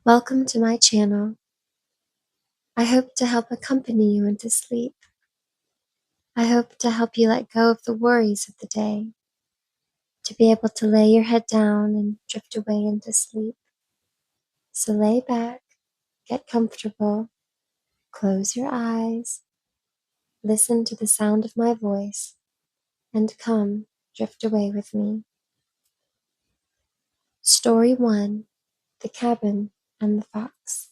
Welcome to my channel. I hope to help accompany you into sleep. I hope to help you let go of the worries of the day, to be able to lay your head down and drift away into sleep. So lay back, get comfortable, close your eyes, listen to the sound of my voice, and come drift away with me. Story 1: The Cabin and the Fox.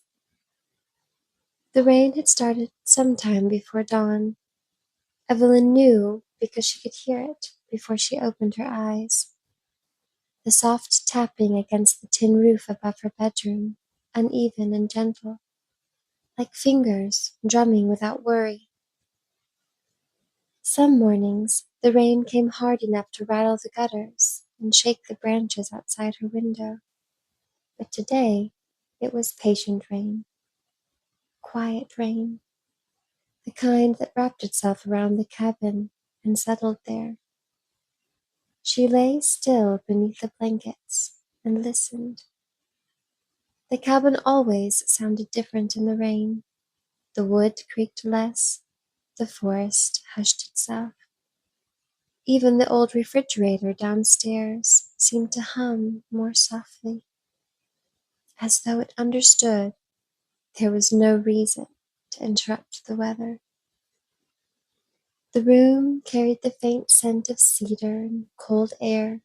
The rain had started some time before dawn. Evelyn knew because she could hear it before she opened her eyes. The soft tapping against the tin roof above her bedroom, uneven and gentle, like fingers drumming without worry. Some mornings the rain came hard enough to rattle the gutters and shake the branches outside her window. But today it was patient rain, quiet rain, the kind that wrapped itself around the cabin and settled there. She lay still beneath the blankets and listened. The cabin always sounded different in the rain. The wood creaked less, the forest hushed itself. Even the old refrigerator downstairs seemed to hum more softly, as though it understood there was no reason to interrupt the weather. The room carried the faint scent of cedar and cold air.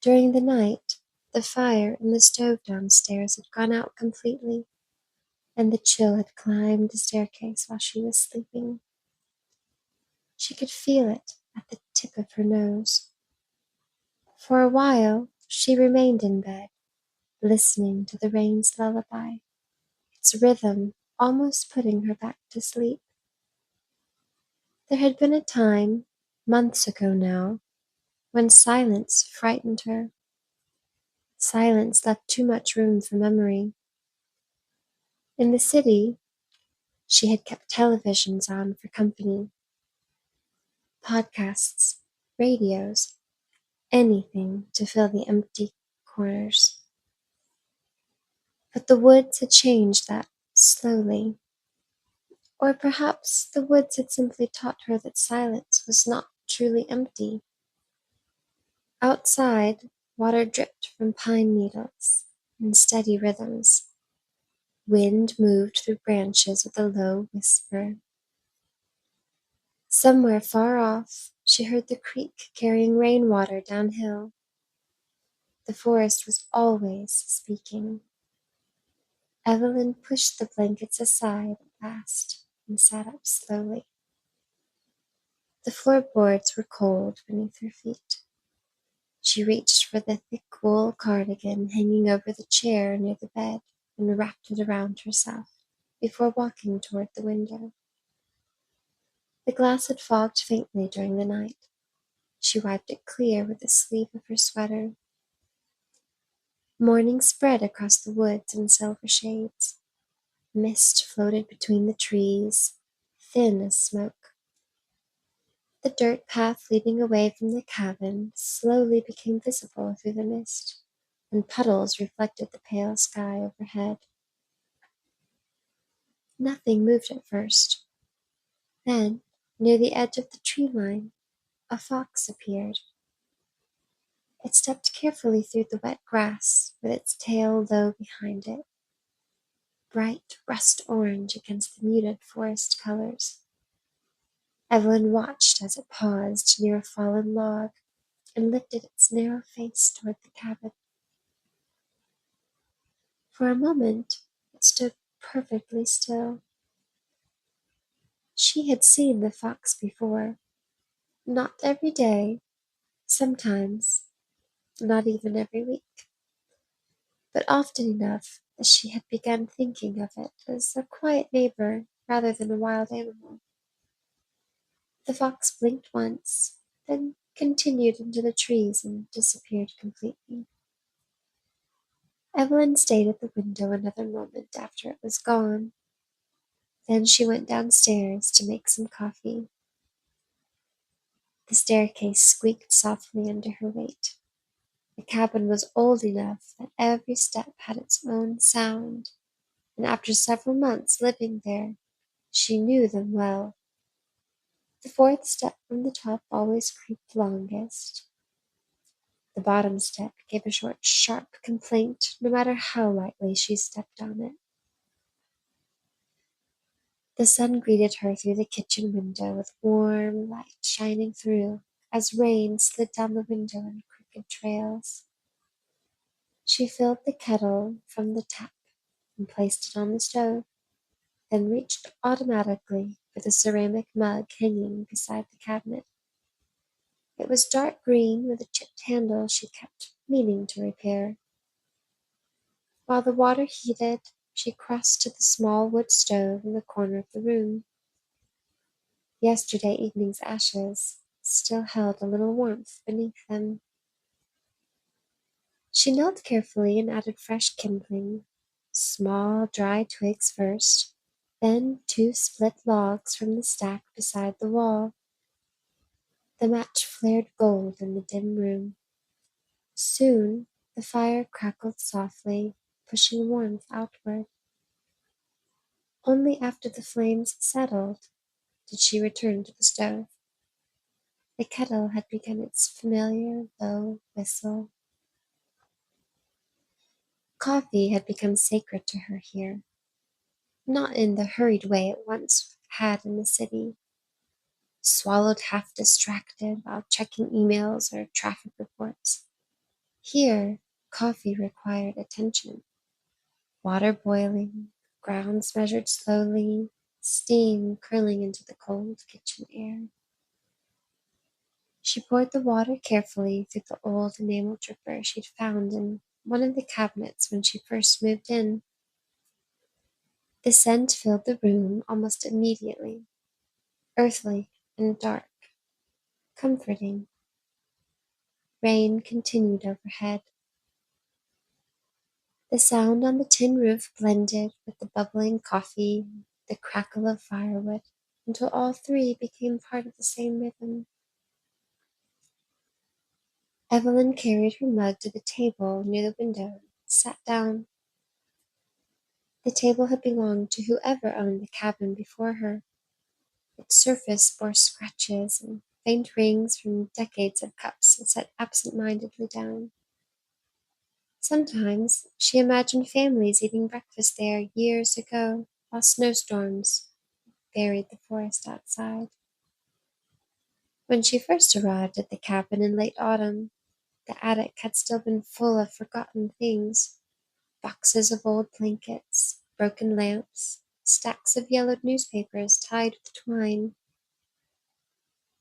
During the night, the fire in the stove downstairs had gone out completely, and the chill had climbed the staircase while she was sleeping. She could feel it at the tip of her nose. For a while, she remained in bed, listening to the rain's lullaby, its rhythm almost putting her back to sleep. There had been a time, months ago now, when silence frightened her. Silence left too much room for memory. In the city, she had kept televisions on for company, podcasts, radios, anything to fill the empty corners. But the woods had changed that slowly. Or perhaps the woods had simply taught her that silence was not truly empty. Outside, water dripped from pine needles in steady rhythms. Wind moved through branches with a low whisper. Somewhere far off, she heard the creek carrying rainwater downhill. The forest was always speaking. Evelyn pushed the blankets aside at last and sat up slowly. The floorboards were cold beneath her feet. She reached for the thick wool cardigan hanging over the chair near the bed and wrapped it around herself before walking toward the window. The glass had fogged faintly during the night. She wiped it clear with the sleeve of her sweater. Morning spread across the woods in silver shades. Mist floated between the trees, thin as smoke. The dirt path leading away from the cabin slowly became visible through the mist, and puddles reflected the pale sky overhead. Nothing moved at first. Then, near the edge of the tree line, a fox appeared. It stepped carefully through the wet grass, with its tail low behind it, bright rust orange against the muted forest colors. Evelyn watched as it paused near a fallen log and lifted its narrow face toward the cabin. For a moment, it stood perfectly still. She had seen the fox before. Not every day, sometimes, not even every week, but often enough that she had begun thinking of it as a quiet neighbor rather than a wild animal. The fox blinked once, then continued into the trees and disappeared completely. Evelyn stayed at the window another moment after it was gone. Then she went downstairs to make some coffee. The staircase squeaked softly under her weight. The cabin was old enough that every step had its own sound, and after several months living there, she knew them well. The fourth step from the top always creaked longest. The bottom step gave a short, sharp complaint, no matter how lightly she stepped on it. The sun greeted her through the kitchen window with warm light shining through as rain slid down the window in crooked trails. She filled the kettle from the tap and placed it on the stove, then reached automatically for the ceramic mug hanging beside the cabinet. It was dark green with a chipped handle she kept meaning to repair. While the water heated, she crossed to the small wood stove in the corner of the room. Yesterday evening's ashes still held a little warmth beneath them. She knelt carefully and added fresh kindling, small dry twigs first, then 2 split logs from the stack beside the wall. The match flared gold in the dim room. Soon the fire crackled softly, pushing warmth outward. Only after the flames settled did she return to the stove. The kettle had begun its familiar low whistle. Coffee had become sacred to her here, not in the hurried way it once had in the city, swallowed half distracted while checking emails or traffic reports. Here, coffee required attention. Water boiling, grounds measured slowly, steam curling into the cold kitchen air. She poured the water carefully through the old enamel dripper she'd found in one of the cabinets when she first moved in. The scent filled the room almost immediately, earthly and dark, comforting. Rain continued overhead. The sound on the tin roof blended with the bubbling coffee, the crackle of firewood, until all three became part of the same rhythm. Evelyn carried her mug to the table near the window and sat down. The table had belonged to whoever owned the cabin before her. Its surface bore scratches and faint rings from decades of cups set absent-mindedly down. Sometimes she imagined families eating breakfast there years ago while snowstorms buried the forest outside. When she first arrived at the cabin in late autumn, the attic had still been full of forgotten things: boxes of old blankets, broken lamps, stacks of yellowed newspapers tied with twine.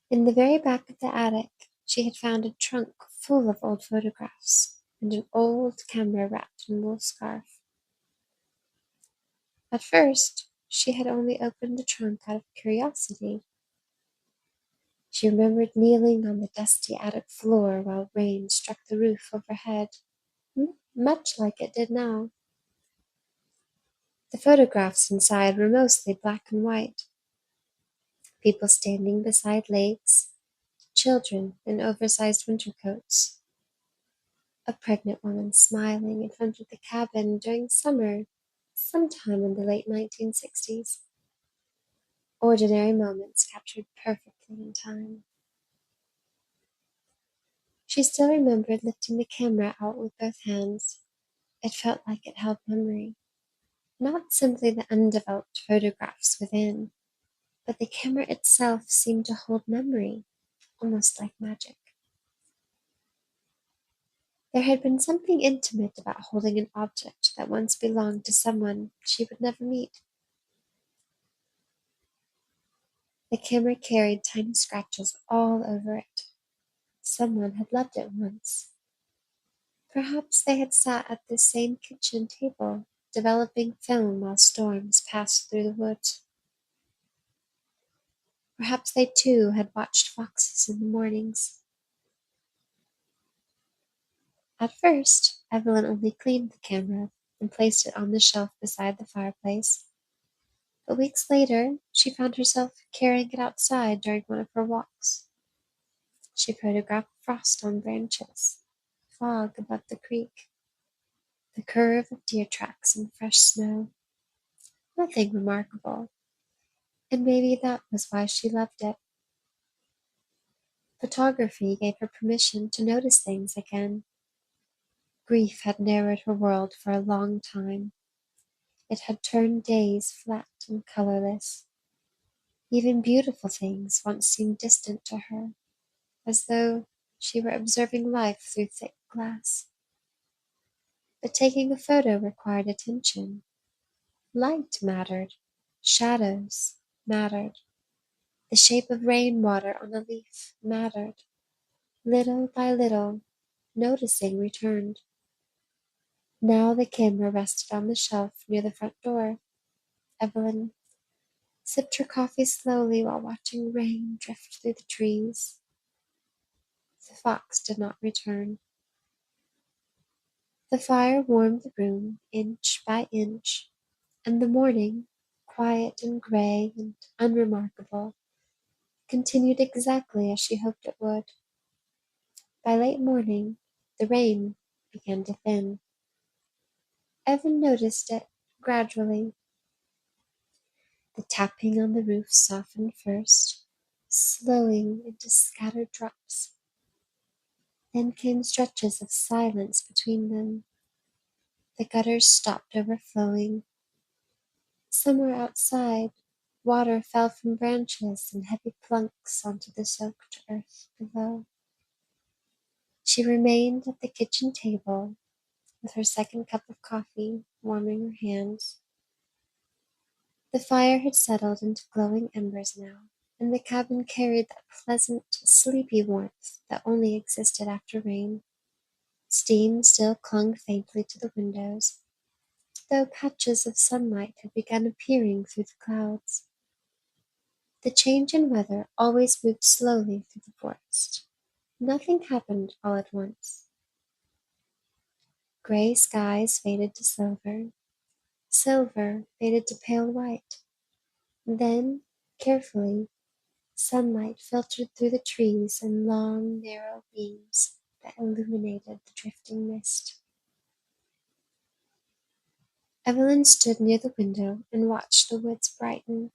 In the very back of the attic, she had found a trunk full of old photographs and an old camera wrapped in wool scarf. At first, she had only opened the trunk out of curiosity. She remembered kneeling on the dusty attic floor while rain struck the roof overhead, much like it did now. The photographs inside were mostly black and white. People standing beside lakes, children in oversized winter coats, a pregnant woman smiling in front of the cabin during summer sometime in the late 1960s. Ordinary moments captured perfectly in time. She still remembered lifting the camera out with both hands. It felt like it held memory, not simply the undeveloped photographs within, but the camera itself seemed to hold memory, almost like magic. There had been something intimate about holding an object that once belonged to someone she would never meet. The camera carried tiny scratches all over it. Someone had loved it once. Perhaps they had sat at this same kitchen table, developing film while storms passed through the woods. Perhaps they too had watched foxes in the mornings. At first, Evelyn only cleaned the camera and placed it on the shelf beside the fireplace. But weeks later, she found herself carrying it outside during one of her walks. She photographed frost on branches, fog above the creek, the curve of deer tracks in fresh snow. Nothing remarkable, and maybe that was why she loved it. Photography gave her permission to notice things again. Grief had narrowed her world for a long time. It had turned days flat and colorless. Even beautiful things once seemed distant to her, as though she were observing life through thick glass. But taking a photo required attention. Light mattered. Shadows mattered. The shape of rainwater on a leaf mattered. Little by little, noticing returned. Now the camera rested on the shelf near the front door. Evelyn sipped her coffee slowly while watching rain drift through the trees. The fox did not return. The fire warmed the room inch by inch, and the morning, quiet and gray and unremarkable, continued exactly as she hoped it would. By late morning, the rain began to thin. Evan noticed it gradually. The tapping on the roof softened first, slowing into scattered drops. Then came stretches of silence between them. The gutters stopped overflowing. Somewhere outside, water fell from branches in heavy plunks onto the soaked earth below. She remained at the kitchen table with her second cup of coffee warming her hands. The fire had settled into glowing embers now, and the cabin carried that pleasant, sleepy warmth that only existed after rain. Steam still clung faintly to the windows, though patches of sunlight had begun appearing through the clouds. The change in weather always moved slowly through the forest. Nothing happened all at once. Gray skies faded to silver. Silver faded to pale white. Then, carefully, sunlight filtered through the trees in long, narrow beams that illuminated the drifting mist. Evelyn stood near the window and watched the woods brighten.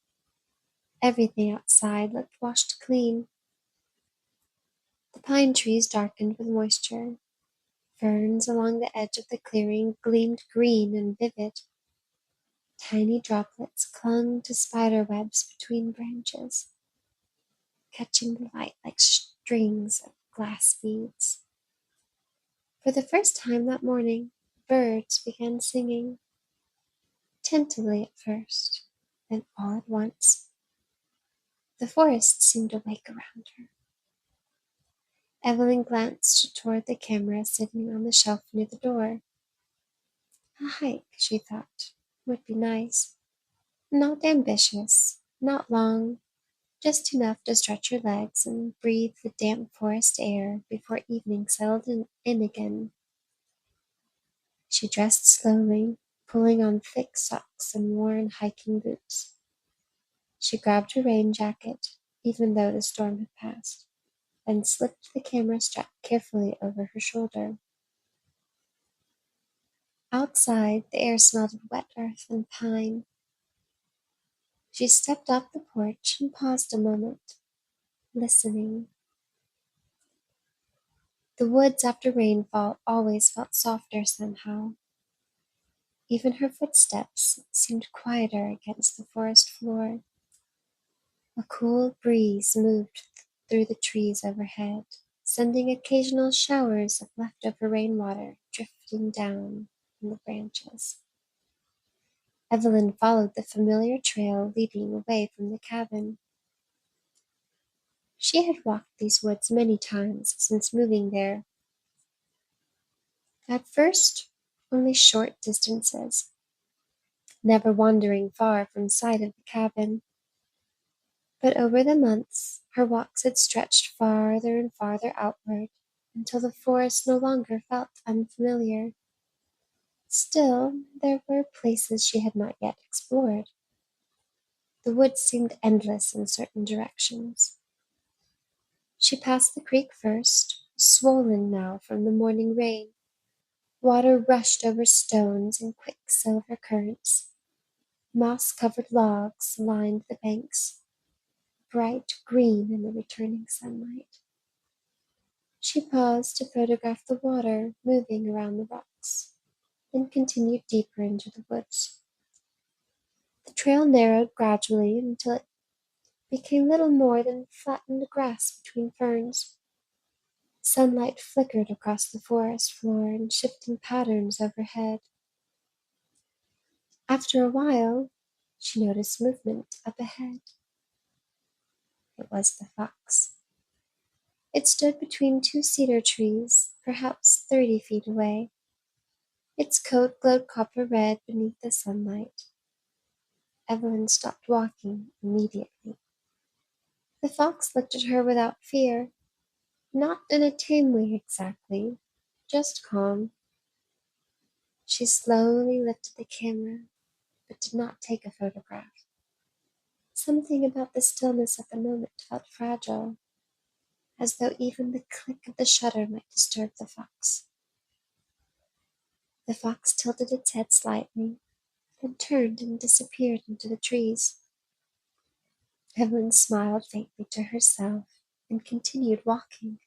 Everything outside looked washed clean. The pine trees darkened with moisture. Ferns along the edge of the clearing gleamed green and vivid. Tiny droplets clung to spider webs between branches, catching the light like strings of glass beads. For the first time that morning, birds began singing, tentatively at first, then all at once. The forest seemed awake around her. Evelyn glanced toward the camera sitting on the shelf near the door. A hike, she thought, would be nice. Not ambitious, not long, just enough to stretch her legs and breathe the damp forest air before evening settled in again. She dressed slowly, pulling on thick socks and worn hiking boots. She grabbed her rain jacket, even though the storm had passed, and slipped the camera strap carefully over her shoulder. Outside, the air smelled of wet earth and pine. She stepped off the porch and paused a moment, listening. The woods after rainfall always felt softer somehow. Even her footsteps seemed quieter against the forest floor. A cool breeze moved through the trees overhead, sending occasional showers of leftover rainwater drifting down from the branches. Evelyn followed the familiar trail leading away from the cabin. She had walked these woods many times since moving there. At first, only short distances, never wandering far from sight of the cabin. But over the months, her walks had stretched farther and farther outward until the forest no longer felt unfamiliar. Still, there were places she had not yet explored. The woods seemed endless in certain directions. She passed the creek first, swollen now from the morning rain. Water rushed over stones in quick silver currents. Moss-covered logs lined the banks, bright green in the returning sunlight. She paused to photograph the water moving around the rocks, then continued deeper into the woods. The trail narrowed gradually until it became little more than flattened grass between ferns. Sunlight flickered across the forest floor in shifting patterns overhead. After a while, she noticed movement up ahead. It was the fox. It stood between two cedar trees, perhaps 30 feet away. Its coat glowed copper red beneath the sunlight. Evelyn stopped walking immediately. The fox looked at her without fear, not in a tame way exactly, just calm. She slowly lifted the camera, but did not take a photograph. Something about the stillness at the moment felt fragile, as though even the click of the shutter might disturb the fox. The fox tilted its head slightly, then turned and disappeared into the trees. Evelyn smiled faintly to herself and continued walking.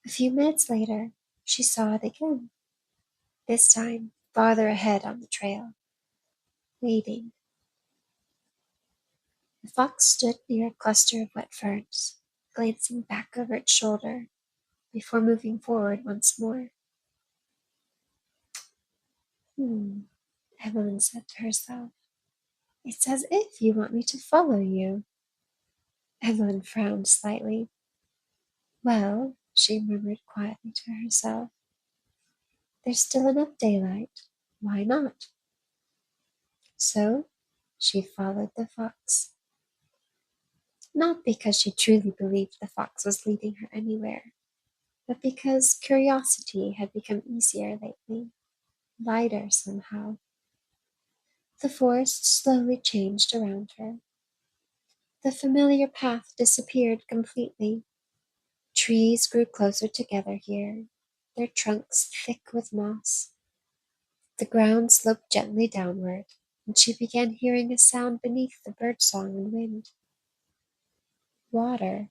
A few minutes later, she saw it again, this time farther ahead on the trail, waiting. The fox stood near a cluster of wet ferns, glancing back over its shoulder before moving forward once more. Evelyn said to herself. It's as if you want me to follow you. Evelyn frowned slightly. Well, she murmured quietly to herself, there's still enough daylight. Why not? So she followed the fox. Not because she truly believed the fox was leading her anywhere, but because curiosity had become easier lately, lighter somehow. The forest slowly changed around her. The familiar path disappeared completely. Trees grew closer together here, their trunks thick with moss. The ground sloped gently downward, and she began hearing a sound beneath the birdsong and wind. Water,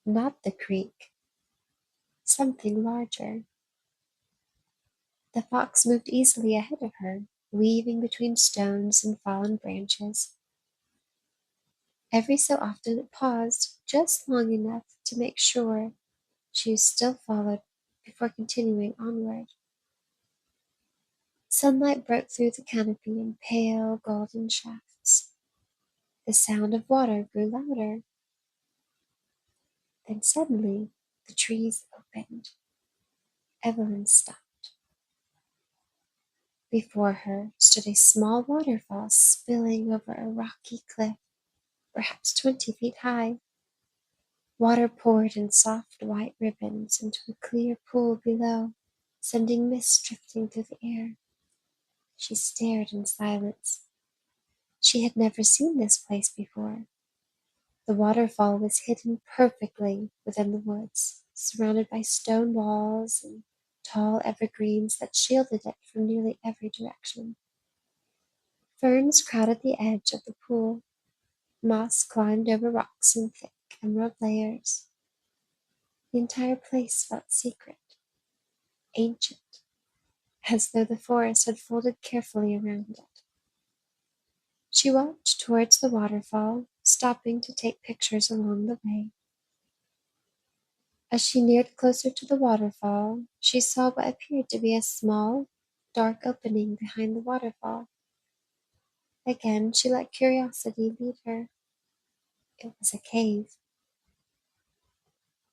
not the creek, something larger. The fox moved easily ahead of her, weaving between stones and fallen branches. Every so often it paused just long enough to make sure she was still followed before continuing onward. Sunlight broke through the canopy in pale golden shafts. The sound of water grew louder. Then suddenly the trees opened. Evelyn stopped. Before her stood a small waterfall spilling over a rocky cliff, perhaps 20 feet high. Water poured in soft white ribbons into a clear pool below, sending mist drifting through the air. She stared in silence. She had never seen this place before. The waterfall was hidden perfectly within the woods, surrounded by stone walls and tall evergreens that shielded it from nearly every direction. Ferns crowded the edge of the pool. Moss climbed over rocks in thick emerald layers. The entire place felt secret, ancient, as though the forest had folded carefully around it. She walked towards the waterfall, stopping to take pictures along the way. As she neared closer to the waterfall, she saw what appeared to be a small, dark opening behind the waterfall. Again, she let curiosity lead her. It was a cave.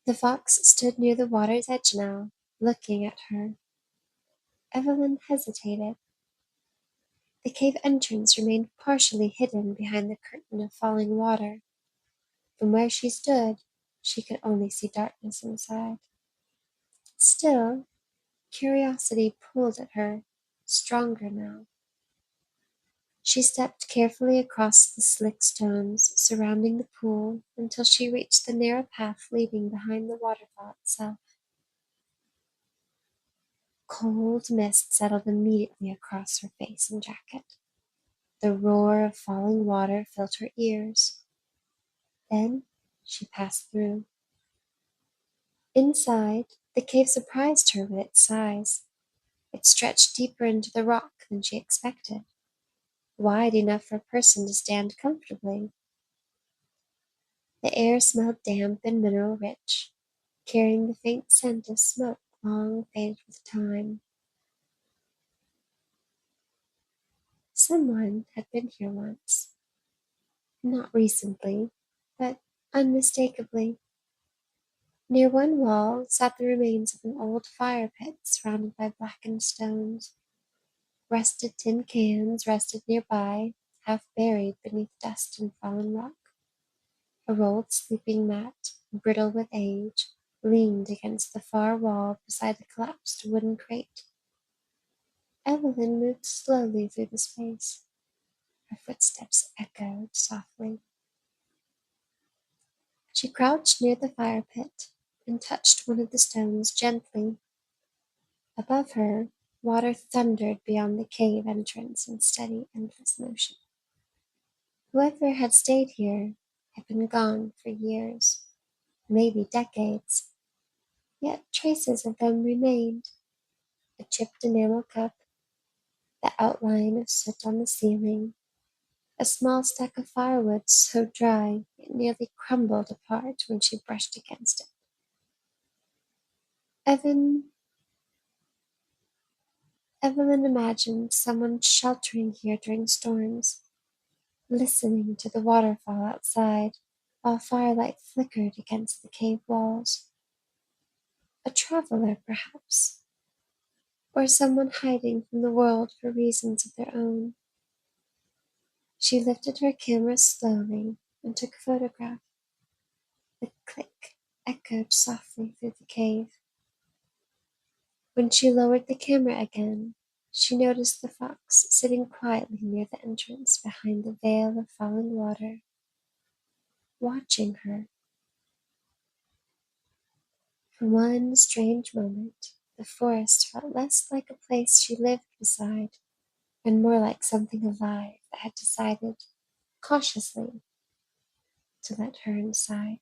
The fox stood near the water's edge now, looking at her. Evelyn hesitated. The cave entrance remained partially hidden behind the curtain of falling water. From where she stood, she could only see darkness inside. Still, curiosity pulled at her, stronger now. She stepped carefully across the slick stones surrounding the pool until she reached the narrow path leading behind the waterfall itself. Cold mist settled immediately across her face and jacket. The roar of falling water filled her ears. Then she passed through. Inside, the cave surprised her with its size. It stretched deeper into the rock than she expected, wide enough for a person to stand comfortably. The air smelled damp and mineral rich, carrying the faint scent of smoke long faded with time. Someone had been here once. Not recently, but unmistakably. Near one wall sat the remains of an old fire pit surrounded by blackened stones. Rusted tin cans rested nearby, half buried beneath dust and fallen rock. A rolled sleeping mat, brittle with age, leaned against the far wall beside the collapsed wooden crate. Evelyn moved slowly through the space. Her footsteps echoed softly. She crouched near the fire pit and touched one of the stones gently. Above her, water thundered beyond the cave entrance in steady, endless motion. Whoever had stayed here had been gone for years, maybe decades, yet traces of them remained. A chipped enamel cup, the outline of soot on the ceiling, a small stack of firewood so dry it nearly crumbled apart when she brushed against it. Evan Evelyn imagined someone sheltering here during storms, listening to the waterfall outside while firelight flickered against the cave walls. A traveler, perhaps, or someone hiding from the world for reasons of their own. She lifted her camera slowly and took a photograph. The click echoed softly through the cave. When she lowered the camera again, she noticed the fox sitting quietly near the entrance behind the veil of falling water, watching her. For one strange moment, the forest felt less like a place she lived beside and more like something alive that had decided, cautiously, to let her inside.